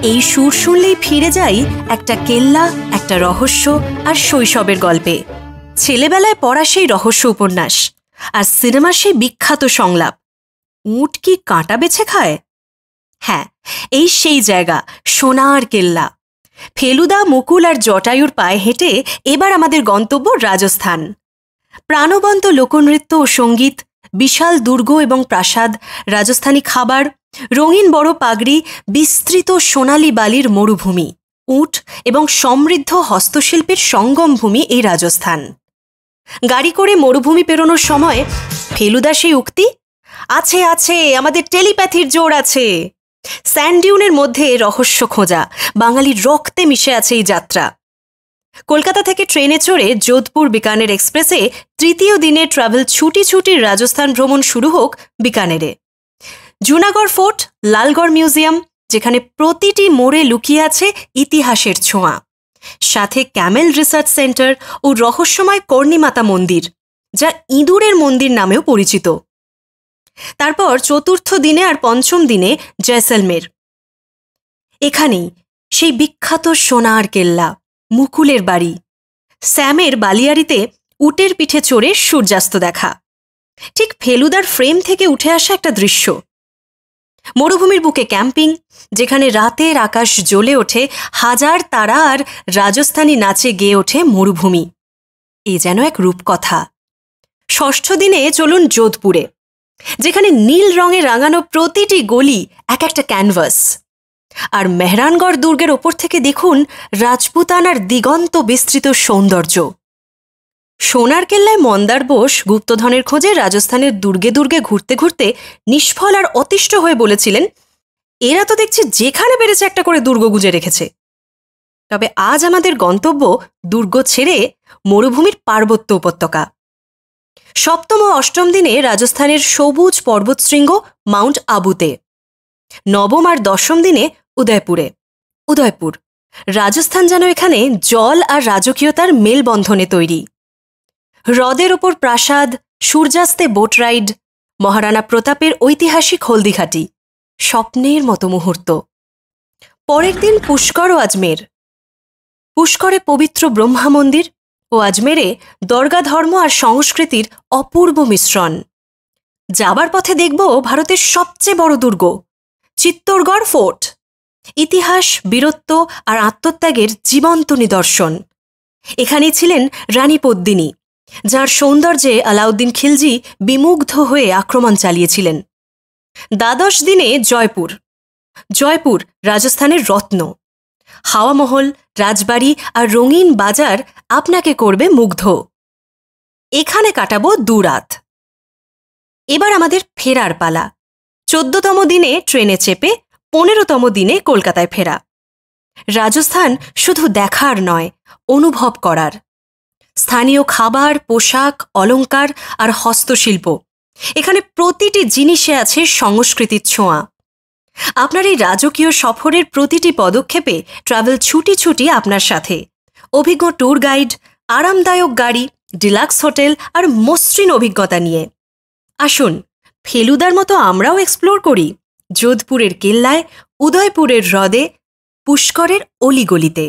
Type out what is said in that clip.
এই সুর শুনলেই ফিরে যাই একটা কেল্লা, একটা রহস্য আর শৈশবের গল্পে। ছেলেবেলায় পড়া সেই রহস্য উপন্যাস আর সিনেমার সেই বিখ্যাত সংলাপ, উট কি কাঁটা বেছে খায়? হ্যাঁ, এই সেই জায়গা, সোনার কেল্লা। ফেলুদা, মুকুল আর জটায়ুর পায়ে হেঁটে এবার আমাদের গন্তব্য রাজস্থান। প্রাণবন্ত লোকনৃত্য ও সঙ্গীত, বিশাল দুর্গ এবং প্রাসাদ, রাজস্থানী খাবার, রঙিন বড় পাগড়ি, বিস্তৃত সোনালি বালির মরুভূমি, উট এবং সমৃদ্ধ হস্তশিল্পের সঙ্গমভূমি এই রাজস্থান। গাড়ি করে মরুভূমি পেরোনোর সময় ফেলুদা সেই উক্তি, আছে আছে আমাদের টেলিপ্যাথির জোর আছে। স্যান্ডডিউনের মধ্যে রহস্য খোঁজা, বাঙালির রক্তে মিশে আছে এই যাত্রা। কলকাতা থেকে ট্রেনে চড়ে যোধপুর বিকানের এক্সপ্রেসে তৃতীয় দিনের ট্রাভেল ছুটির রাজস্থান ভ্রমণ শুরু হোক বিকানেরে। জুনাগড় ফোর্ট, লালগড় মিউজিয়াম, যেখানে প্রতিটি মোড়ে লুকিয়ে আছে ইতিহাসের ছোঁয়া, সাথে ক্যামেল রিসার্চ সেন্টার ও রহস্যময় কর্ণিমাতা মন্দির, যা ইঁদুরের মন্দির নামেও পরিচিত। তারপর চতুর্থ দিনে আর পঞ্চম দিনে জয়সলমের। এখানেই সেই বিখ্যাত সোনার কেল্লা, মুকুলের বাড়ি, স্যামের বালিয়াড়িতে উটের পিঠে চড়ে সূর্যাস্ত দেখা, ঠিক ফেলুদার ফ্রেম থেকে উঠে আসা একটা দৃশ্য। মরুভূমির বুকে ক্যাম্পিং, যেখানে রাতের আকাশ জ্বলে ওঠে হাজার তারা আর রাজস্থানী নাচে গেয়ে ওঠে মরুভূমি। এ যেন এক রূপকথা। ষষ্ঠ দিনে চলুন যোধপুরে, যেখানে নীল রঙে রাঙানো প্রতিটি গলি এক একটা ক্যানভাস। আর মেহরানগড় দুর্গের ওপর থেকে দেখুন রাজপুতানার দিগন্ত বিস্তৃত সৌন্দর্য। সোনার কেল্লায় মন্দার বোস গুপ্তধনের খোঁজে রাজস্থানের দুর্গে দুর্গে ঘুরতে ঘুরতে নিষ্ফল আর অতিষ্ঠ হয়ে বলেছিলেন, এরা তো দেখছি যেখানে পেরেছে একটা করে দুর্গ গুজে রেখেছে। তবে আজ আমাদের গন্তব্য দুর্গ ছেড়ে মরুভূমির পার্বত্য উপত্যকা। সপ্তম ও অষ্টম দিনে রাজস্থানের সবুজ পর্বতশৃঙ্গ মাউন্ট আবুতে, নবম আর দশম দিনে উদয়পুরে। উদয়পুর রাজস্থান যেন এখানে জল আর রাজকীয়তার মেলবন্ধনে তৈরি। হ্রদের ওপর প্রাসাদ, সূর্যাস্তে বোট রাইড, মহারানা প্রতাপের ঐতিহাসিক হলদিঘাটি, স্বপ্নের মতো মুহূর্ত। পরের দিন পুষ্কর ও আজমের। পুষ্করে পবিত্র ব্রহ্মা মন্দির ও আজমেরে দর্গা ধর্ম আর সংস্কৃতির অপূর্ব মিশ্রণ। যাবার পথে দেখব ভারতের সবচেয়ে বড় দুর্গ চিত্তোরগড় ফোর্ট, ইতিহাস, বীরত্ব আর আত্মত্যাগের জীবন্ত নিদর্শন। এখানেই ছিলেন রানী পদ্মিনী, যার সৌন্দর্যে আলাউদ্দিন খিলজি বিমুগ্ধ হয়ে আক্রমণ চালিয়েছিলেন। দ্বাদশ দিনে জয়পুর। জয়পুর রাজস্থানের রত্ন। হাওয়া মহল, রাজবাড়ি আর রঙিন বাজার আপনাকে করবে মুগ্ধ। এখানে কাটাবো 2 রাত। এবার আমাদের ফেরার পালা। 14তম দিনে ট্রেনে চেপে 15তম দিনে কলকাতায় ফেরা। রাজস্থান শুধু দেখার নয়, অনুভব করার। স্থানীয় খাবার, পোশাক, অলংকার আর হস্তশিল্প, এখানে প্রতিটি জিনিসে আছে সংস্কৃতির ছোঁয়া। আপনার এই রাজকীয় সফরের প্রতিটি পদক্ষেপে ট্রাভেল ছুটি আপনার সাথে। অভিজ্ঞ ট্যুর গাইড, আরামদায়ক গাড়ি, ডিলাক্স হোটেল আর মসৃণ অভিজ্ঞতা নিয়ে আসুন ফেলুদার মতো আমরাও এক্সপ্লোর করি যোধপুরের কেল্লায়, উদয়পুরের হ্রদে, পুষ্করের অলিগলিতে।